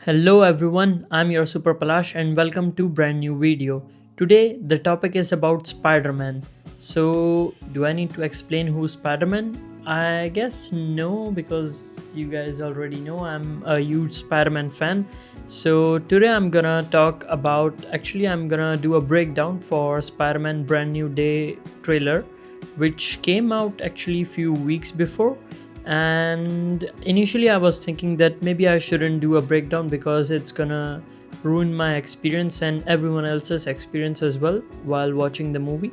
Hello everyone, I'm your Super-Palash and welcome to brand new video. Today the topic is about Spider-Man. So do I need to explain who's Spider-Man? I guess no, because you guys already know I'm a huge Spider-Man fan. So today I'm gonna do a breakdown for Spider-Man Brand New Day trailer, which came out actually few weeks before. And initially I was thinking that maybe I shouldn't do a breakdown because it's gonna ruin my experience and everyone else's experience as well while watching the movie.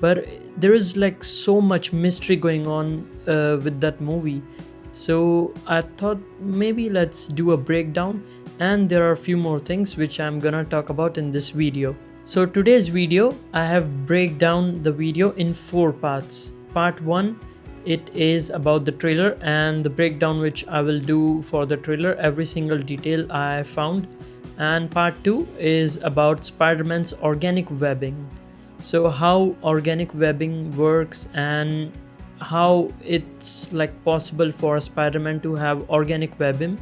But there is like so much mystery going on with that movie, so I thought maybe let's do a breakdown, and there are a few more things which I'm gonna talk about in this video. So today's video I have break down the video in 4 parts. Part 1, it is about the trailer and the breakdown which I will do for the trailer, every single detail I found. And part 2 is about Spider-Man's organic webbing. So how organic webbing works and how it's like possible for Spider-Man to have organic webbing,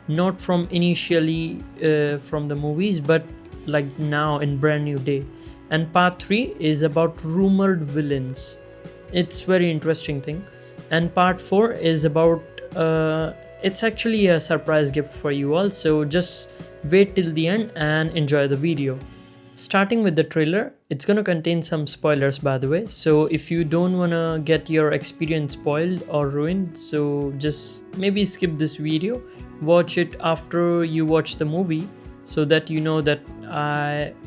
not from initially from the movies, but like now in Brand New Day. And part 3 is about rumored villains. It's very interesting thing. And part 4 is about it's actually a surprise gift for you all, so just wait till the end and enjoy the video. Starting with the trailer, it's gonna contain some spoilers by the way, so if you don't wanna get your experience spoiled or ruined, so just maybe skip this video, watch it after you watch the movie, so that you know that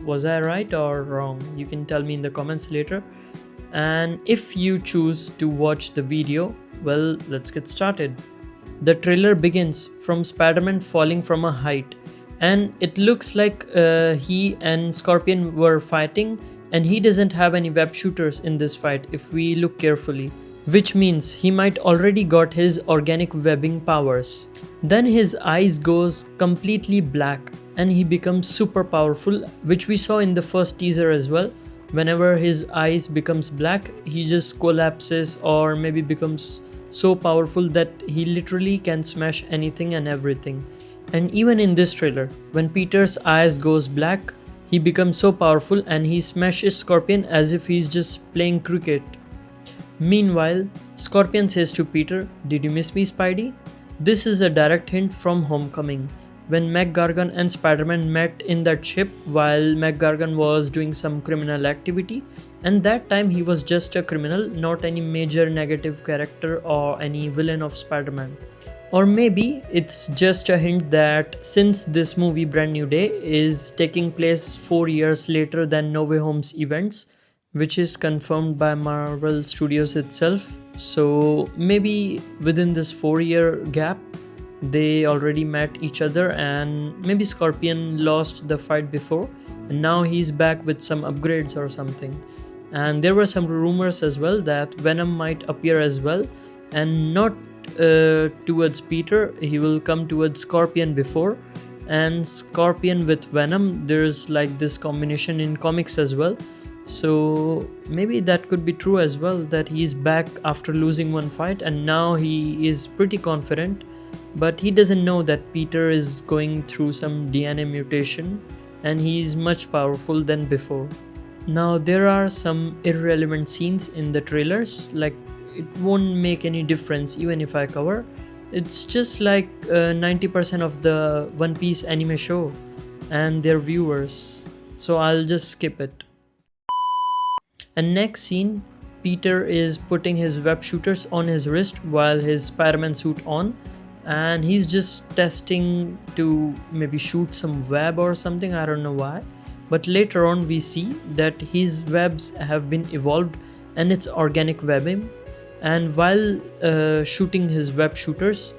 was I right or wrong. You can tell me in the comments later. And if you choose to watch the video, well, let's get started. The trailer begins from Spider-Man falling from a height, and it looks like he and Scorpion were fighting, and he doesn't have any web shooters in this fight if we look carefully, which means he might already got his organic webbing powers. Then his eyes goes completely black and he becomes super powerful, which we saw in the first teaser as well. Whenever his eyes becomes black, he just collapses or maybe becomes so powerful that he literally can smash anything and everything. And even in this trailer, when Peter's eyes goes black, he becomes so powerful and he smashes Scorpion as if he's just playing cricket. Meanwhile, Scorpion says to Peter, "Did you miss me, Spidey?" This is a direct hint from Homecoming, when McGargan and Spider-Man met in that ship while McGargan was doing some criminal activity, and that time he was just a criminal, not any major negative character or any villain of Spider-Man. Or maybe it's just a hint that since this movie Brand New Day is taking place 4 years later than No Way Home's events, which is confirmed by Marvel Studios itself, so maybe within this 4-year gap they already met each other, and maybe Scorpion lost the fight before and now he's back with some upgrades or something. And there were some rumors as well that Venom might appear as well, and not towards Peter, he will come towards Scorpion before. And Scorpion with Venom, there's like this combination in comics as well, so maybe that could be true as well, that he's back after losing one fight and now he is pretty confident. But he doesn't know that Peter is going through some DNA mutation and he's much powerful than before. Now there are some irrelevant scenes in the trailers, like it won't make any difference even if I cover. It's just like 90% of the One Piece anime show and their viewers, so I'll just skip it. And next scene, Peter is putting his web shooters on his wrist while his Spider-Man suit on, and he's just testing to maybe shoot some web or something, I don't know why. But later on we see that his webs have been evolved and it's organic webbing, and while shooting his web shooters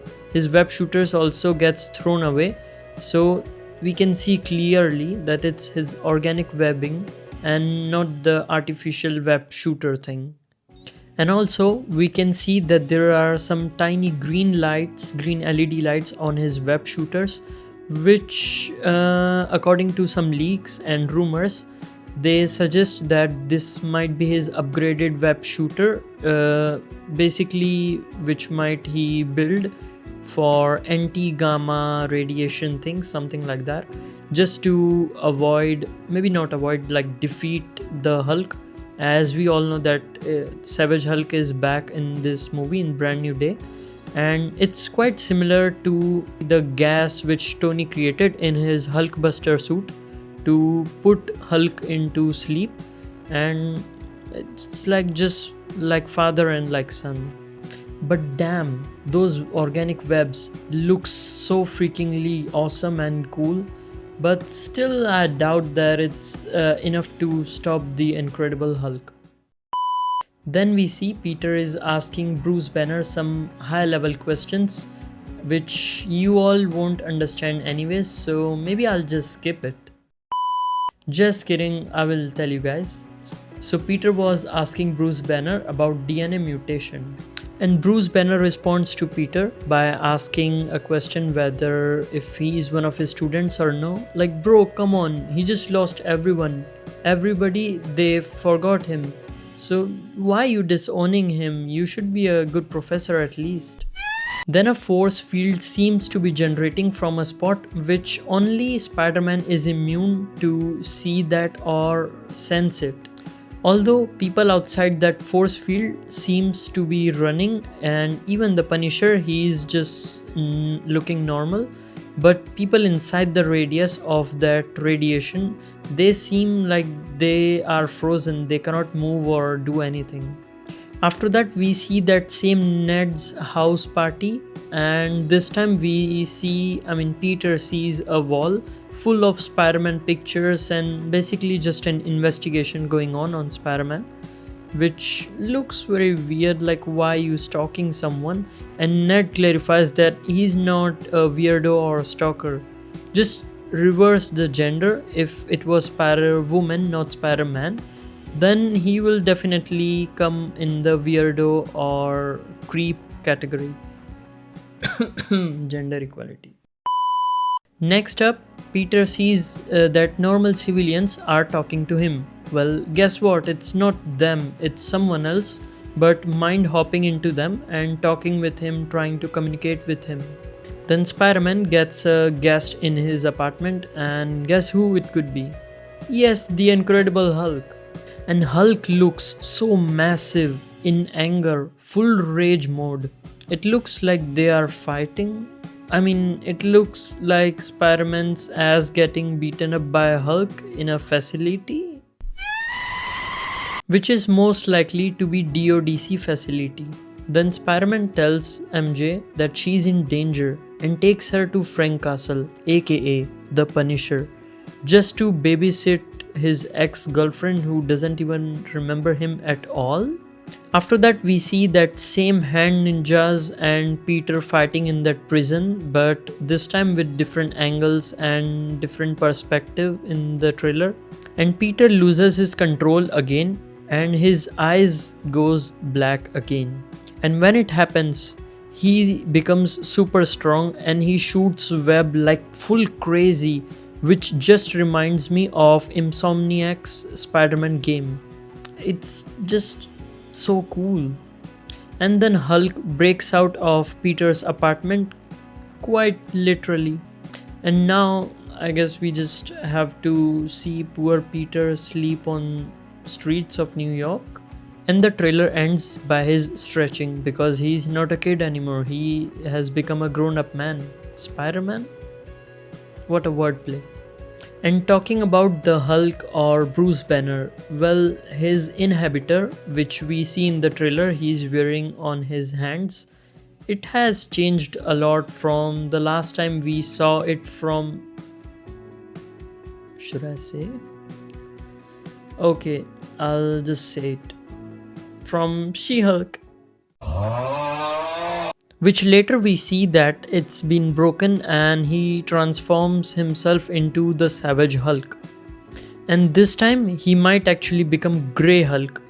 also gets thrown away, so we can see clearly that it's his organic webbing and not the artificial web shooter thing. And also we can see that there are some tiny green LED lights on his web shooters, which according to some leaks and rumors, they suggest that this might be his upgraded web shooter, basically which might he build for anti-gamma radiation things, something like that, just to avoid, maybe not avoid, like defeat the Hulk. As we all know that Savage Hulk is back in this movie in Brand New Day, and it's quite similar to the gas which Tony created in his Hulkbuster suit to put Hulk into sleep, and it's like just like father and like son. But damn, those organic webs look so freakingly awesome and cool. But still, I doubt that it's enough to stop the Incredible Hulk. Then we see Peter is asking Bruce Banner some high level questions which you all won't understand anyways, so maybe I'll just skip it. Just kidding, I will tell you guys. So Peter was asking Bruce Banner about DNA mutation. And Bruce Banner responds to Peter by asking a question whether if he is one of his students or no. Like, bro, come on, he just lost everyone. Everybody, they forgot him. So why you disowning him? You should be a good professor at least. Then a force field seems to be generating from a spot which only Spider-Man is immune to see that or sense it. Although people outside that force field seems to be running, and even the Punisher, he's just looking normal, but people inside the radius of that radiation, they seem like they are frozen, they cannot move or do anything. After that we see that same Ned's house party, and this time Peter sees a wall full of Spider-Man pictures and basically just an investigation going on Spider-Man, which looks very weird, like why you stalking someone, and Ned clarifies that he's not a weirdo or a stalker. Just reverse the gender. If it was Spider-Woman, not Spider-Man, then he will definitely come in the weirdo or creep category. Gender equality. Next up, Peter sees that normal civilians are talking to him. Well, guess what? It's not them, it's someone else, but mind hopping into them and talking with him, trying to communicate with him. Then Spider-Man gets a guest in his apartment, and guess who it could be? Yes, the Incredible Hulk. And Hulk looks so massive, in anger, full rage mode. It looks like they are fighting. It looks like Spider-Man's ass getting beaten up by a Hulk in a facility, which is most likely to be DODC facility. Then Spider-Man tells MJ that she's in danger and takes her to Frank Castle, aka the Punisher, just to babysit his ex-girlfriend who doesn't even remember him at all. After that we see that same hand ninjas and Peter fighting in that prison, but this time with different angles and different perspective in the trailer. And Peter loses his control again and his eyes goes black again. And when it happens, he becomes super strong and he shoots web like full crazy, which just reminds me of Insomniac's Spider-Man game. It's just so cool. And then Hulk breaks out of Peter's apartment, quite literally. And now I guess we just have to see poor Peter sleep on streets of New York. And the trailer ends by his stretching because he's not a kid anymore. He has become a grown-up man. Spider-Man? What a wordplay. And talking about the Hulk or Bruce Banner, well, his inhibitor, which we see in the trailer he's wearing on his hands, it has changed a lot from the last time we saw it from... Should I say it? Okay, I'll just say it. From She-Hulk. Which later we see that it's been broken and he transforms himself into the Savage Hulk. And this time he might actually become Grey Hulk.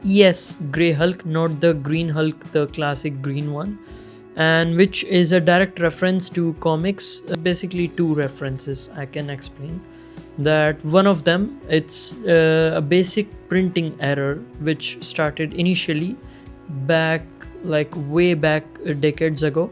Yes, Grey Hulk, not the Green Hulk, the classic green one. And which is a direct reference to comics, basically two references I can explain. That one of them, it's a basic printing error which started initially way back decades ago,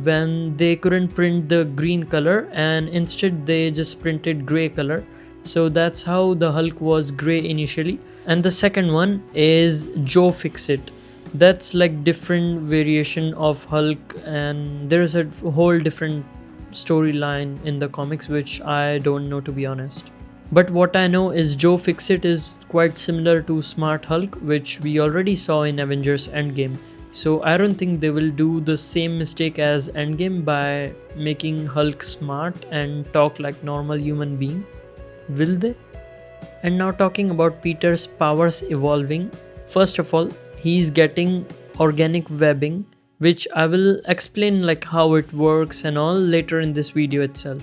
when they couldn't print the green color and instead they just printed gray color. So that's how the Hulk was gray initially. And the second one is Joe Fixit. That's like different variation of Hulk, and there's a whole different storyline in the comics which I don't know, to be honest. But what I know is Joe Fixit is quite similar to Smart Hulk, which we already saw in Avengers Endgame. So I don't think they will do the same mistake as Endgame by making Hulk smart and talk like normal human being. Will they? And now talking about Peter's powers evolving. First of all, he's getting organic webbing, which I will explain like how it works and all later in this video itself.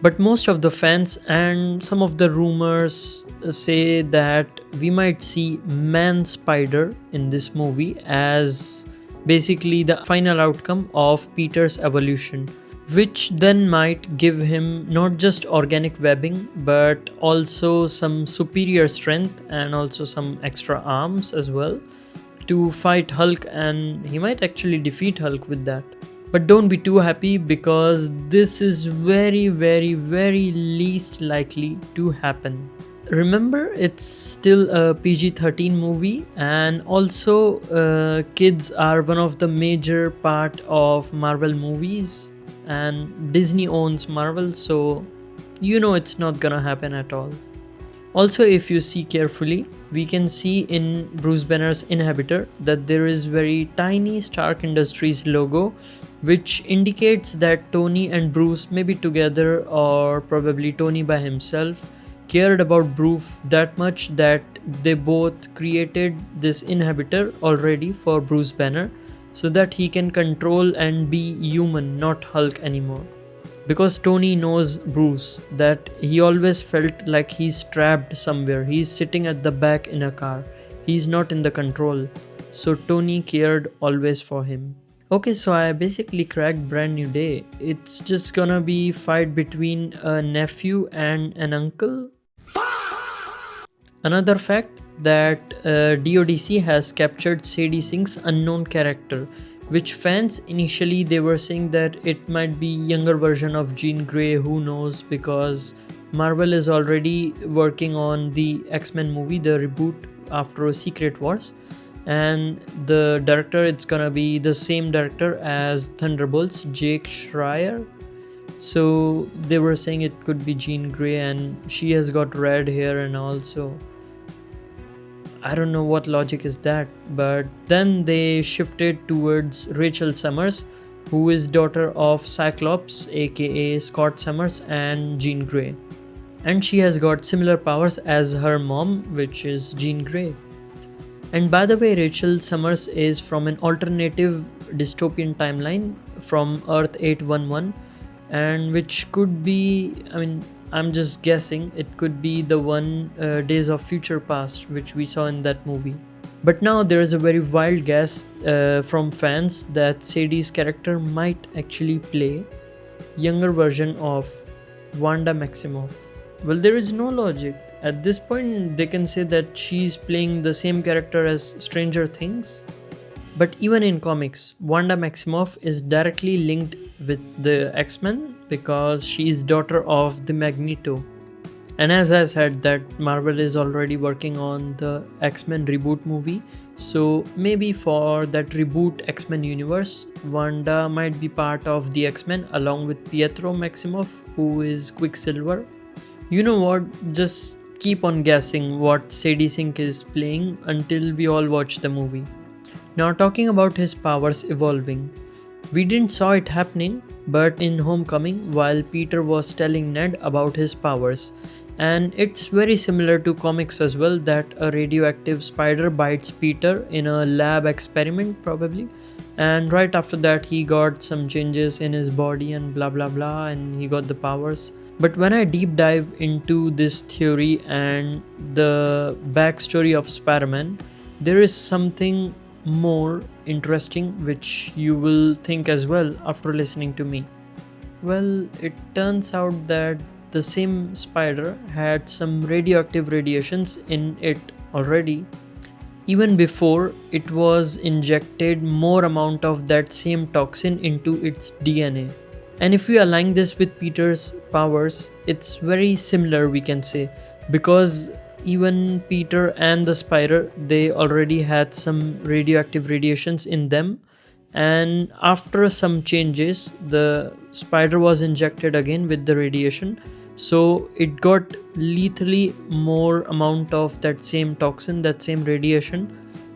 But most of the fans and some of the rumors say that we might see Man Spider in this movie as basically the final outcome of Peter's evolution, which then might give him not just organic webbing but also some superior strength and also some extra arms as well to fight Hulk, and he might actually defeat Hulk with that. But don't be too happy because this is very least likely to happen. Remember, it's still a PG-13 movie, and also kids are one of the major part of Marvel movies, and Disney owns Marvel, so you know it's not gonna happen at all. Also, if you see carefully, we can see in Bruce Banner's inhibitor that there is very tiny Stark Industries logo, which indicates that Tony and Bruce may be together, or probably Tony by himself cared about Bruce that much that they both created this inhibitor already for Bruce Banner so that he can control and be human, not Hulk anymore. Because Tony knows Bruce, that he always felt like he's trapped somewhere. He's sitting at the back in a car. He's not in the control. So Tony cared always for him. Okay, so I basically cracked Brand New Day. It's just gonna be fight between a nephew and an uncle. Another fact that DODC has captured Sadie Sink's unknown character, which fans initially they were saying that it might be younger version of Jean Grey, who knows, because Marvel is already working on the X-Men movie, the reboot after Secret Wars, and the director, it's gonna be the same director as Thunderbolts, Jake Schreier. So they were saying it could be Jean Grey, and she has got red hair and also I don't know what logic is that. But then they shifted towards Rachel Summers, who is daughter of Cyclops aka Scott Summers and Jean Grey, and she has got similar powers as her mom, which is Jean Grey. And by the way, Rachel Summers is from an alternative dystopian timeline from Earth 811, and which could be, I'm just guessing, it could be the one Days of Future Past which we saw in that movie. But now there is a very wild guess from fans that Sadie's character might actually play younger version of Wanda Maximoff. Well, there is no logic. At this point, they can say that she's playing the same character as Stranger Things. But even in comics, Wanda Maximoff is directly linked with the X-Men because she is daughter of the Magneto. And as I said, that Marvel is already working on the X-Men reboot movie. So maybe for that reboot X-Men universe, Wanda might be part of the X-Men along with Pietro Maximoff, who is Quicksilver. You know what? Just keep on guessing what Sadie Sink is playing until we all watch the movie. Now talking about his powers evolving. We didn't saw it happening, but in Homecoming, while Peter was telling Ned about his powers, and it's very similar to comics as well, that a radioactive spider bites Peter in a lab experiment probably, and right after that he got some changes in his body and blah blah blah, and he got the powers. But when I deep dive into this theory and the backstory of Spider-Man, there is something more interesting which you will think as well after listening to me. Well, it turns out that the same spider had some radioactive radiations in it already, even before it was injected more amount of that same toxin into its DNA. And if we align this with Peter's powers, it's very similar, we can say, because even Peter and the spider, they already had some radioactive radiations in them, and after some changes the spider was injected again with the radiation, so it got lethally more amount of that same toxin, that same radiation.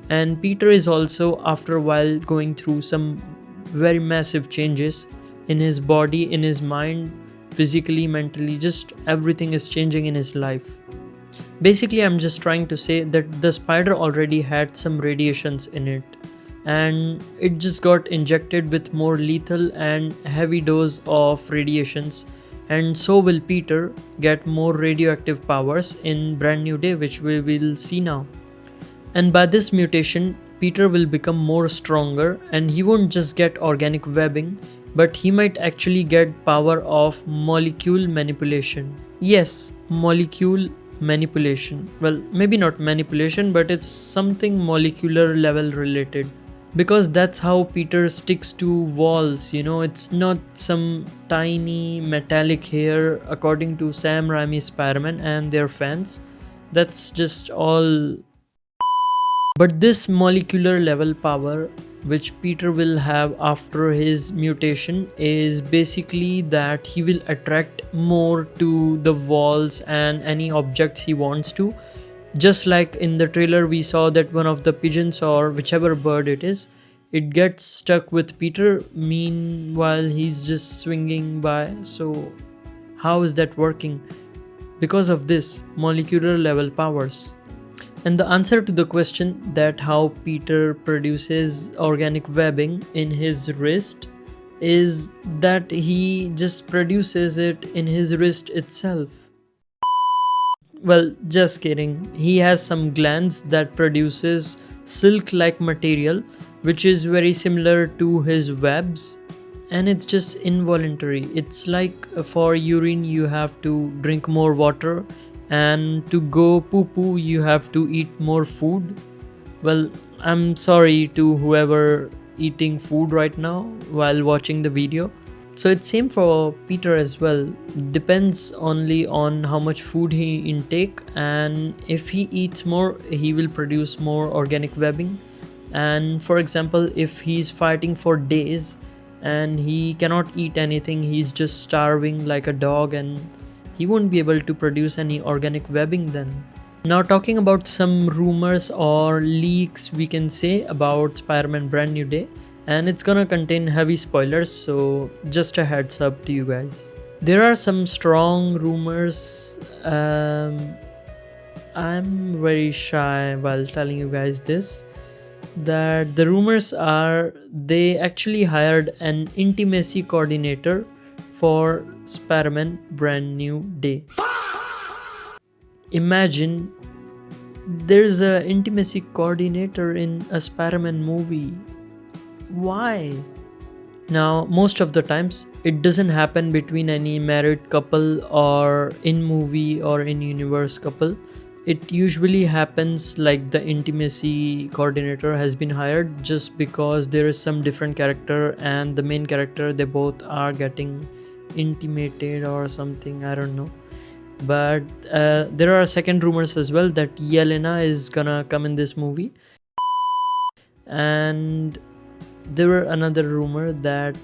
And Peter is also after a while going through some very massive changes in his body, in his mind, physically, mentally, just everything is changing in his life. Basically, I'm just trying to say that the spider already had some radiations in it, and it just got injected with more lethal and heavy dose of radiations, and so will Peter get more radioactive powers in Brand New Day, which we will see now. And by this mutation, Peter will become more stronger, and he won't just get organic webbing, but he might actually get power of molecule manipulation. Yes, molecule manipulation. Well, maybe not manipulation, but it's something molecular level related. Because that's how Peter sticks to walls, it's not some tiny metallic hair according to Sam Raimi's Spider-Man and their fans. That's just all. But this molecular level power which Peter will have after his mutation is basically that he will attract more to the walls and any objects he wants to. Just like in the trailer we saw that one of the pigeons or whichever bird it is, it gets stuck with Peter, meanwhile he's just swinging by. So how is that working? Because of this molecular level powers. And the answer to the question that how Peter produces organic webbing in his wrist is that he just produces it in his wrist itself. Well, just kidding. He has some glands that produces silk-like material which is very similar to his webs, and it's just involuntary. It's like for urine you have to drink more water, and to go poo poo you have to eat more food. Well, I'm sorry to whoever eating food right now while watching the video. So it's same for Peter as well. Depends only on how much food he intake, and if he eats more he will produce more organic webbing. And for example, if he's fighting for days and he cannot eat anything, he's just starving like a dog, and he won't be able to produce any organic webbing then. Now talking about some rumors or leaks we can say about Spider-Man Brand New Day, and it's gonna contain heavy spoilers, so just a heads up to you guys. There are some strong rumors. I'm very shy while telling you guys this, that the rumors are they actually hired an intimacy coordinator for Spider-Man Brand New Day. Imagine there's an intimacy coordinator in a Spider-Man movie. Why? Now, most of the times it doesn't happen between any married couple or in movie or in universe couple. It usually happens like the intimacy coordinator has been hired just because there is some different character and the main character, they both are getting intimated or something, I don't know. But there are second rumors as well that Yelena is gonna come in this movie, and there were another rumor that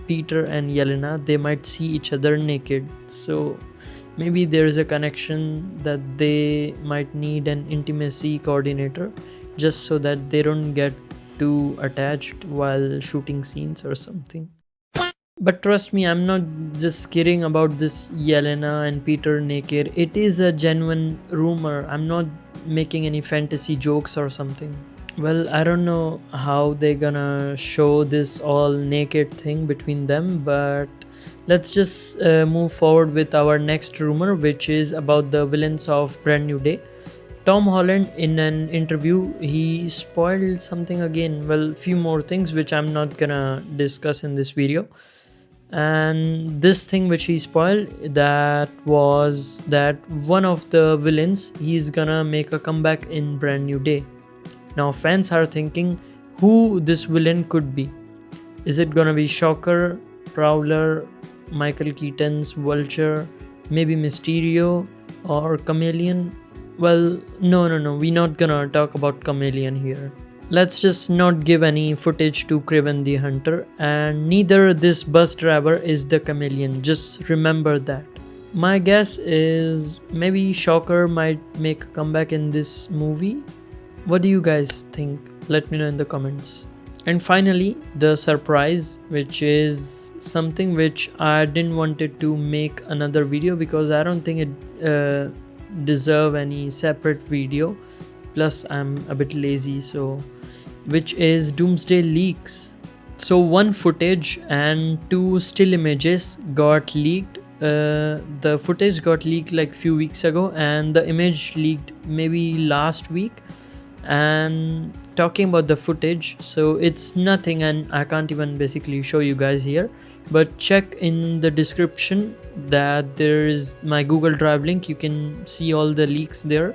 Peter and Yelena, they might see each other naked. So maybe there is a connection that they might need an intimacy coordinator just so that they don't get too attached while shooting scenes or something. But trust me, I'm not just kidding about this Yelena and Peter naked. It is a genuine rumor. I'm not making any fantasy jokes or something. Well, I don't know how they're gonna show this all naked thing between them, but let's just move forward with our next rumor, which is about the villains of Brand New Day. Tom Holland, in an interview, he spoiled something again. Well, few more things which I'm not gonna discuss in this video. And this thing which he spoiled, that was that one of the villains, he's gonna make a comeback in Brand New Day. Now fans are thinking who this villain could be. Is it gonna be Shocker, Prowler, Michael Keaton's Vulture, maybe Mysterio, or Chameleon? Well, no, we're not gonna talk about Chameleon here. Let's just not give any footage to Kraven the Hunter, and neither this bus driver is the Chameleon, just remember that. My guess is maybe Shocker might make a comeback in this movie. What do you guys think? Let me know in the comments. And finally, the surprise, which is something which I didn't wanted to make another video because I don't think it deserve any separate video. Plus, I'm a bit lazy, so which is Doomsday leaks. So one footage and two still images got leaked. The footage got leaked like few weeks ago, and the image leaked maybe last week. And talking about the footage, so it's nothing and I can't even basically show you guys here, but check in the description that there is my Google Drive link. You can see all the leaks there,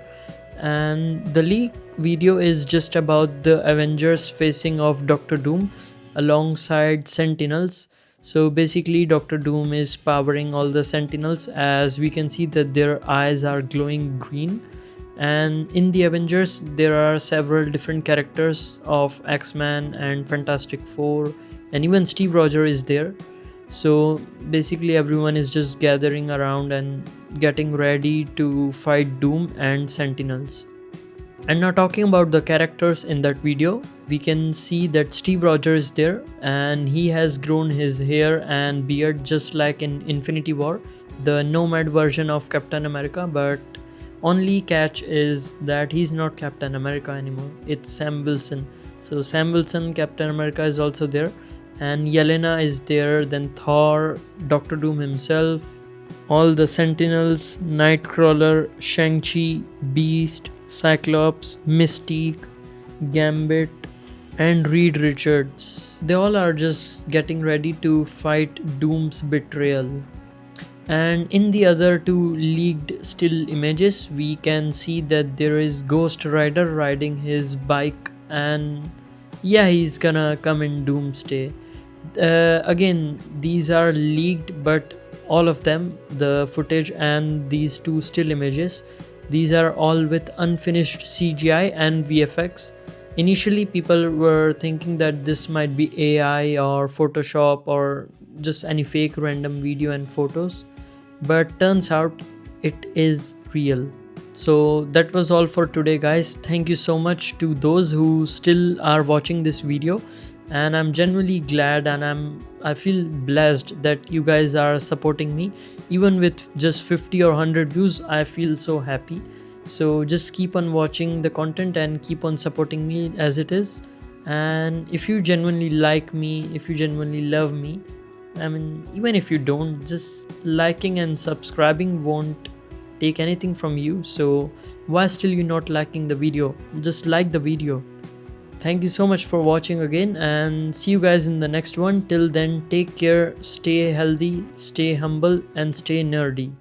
and the leak video is just about the Avengers facing off Doctor Doom alongside Sentinels. So basically Doctor Doom is powering all the Sentinels, as we can see that their eyes are glowing green. And in the Avengers there are several different characters of X-Men and Fantastic Four, and even Steve Rogers is there. So basically everyone is just gathering around and getting ready to fight Doom and Sentinels. And now talking about the characters in that video, we can see that Steve Rogers is there, and he has grown his hair and beard just like in Infinity War, the nomad version of Captain America. But only catch is that he's not Captain America anymore, it's Sam Wilson. So Sam Wilson, Captain America, is also there, and Yelena is there, then Thor, Doctor Doom himself, all the Sentinels, Nightcrawler, Shang-Chi, Beast, Cyclops, Mystique, Gambit, and Reed Richards. They all are just getting ready to fight Doom's betrayal. And in the other two leaked still images, we can see that there is Ghost Rider riding his bike, and yeah, he's gonna come in Doomsday. Again, these are leaked, but all of them, the footage and these two still images, these are all with unfinished CGI and VFX. Initially people were thinking that this might be AI or Photoshop or just any fake random video and photos, but turns out it is real. So that was all for today, guys. Thank you so much to those who still are watching this video, and I'm genuinely glad, and I feel blessed that you guys are supporting me. Even with just 50 or 100 views, I feel so happy. So just keep on watching the content and keep on supporting me as it is. And if you genuinely like me, if you genuinely love me, I mean, even if you don't, just liking and subscribing won't take anything from you. So why still you not liking the video? Just like the video. Thank you so much for watching again, and see you guys in the next one. Till then, take care, stay healthy, stay humble, and stay nerdy.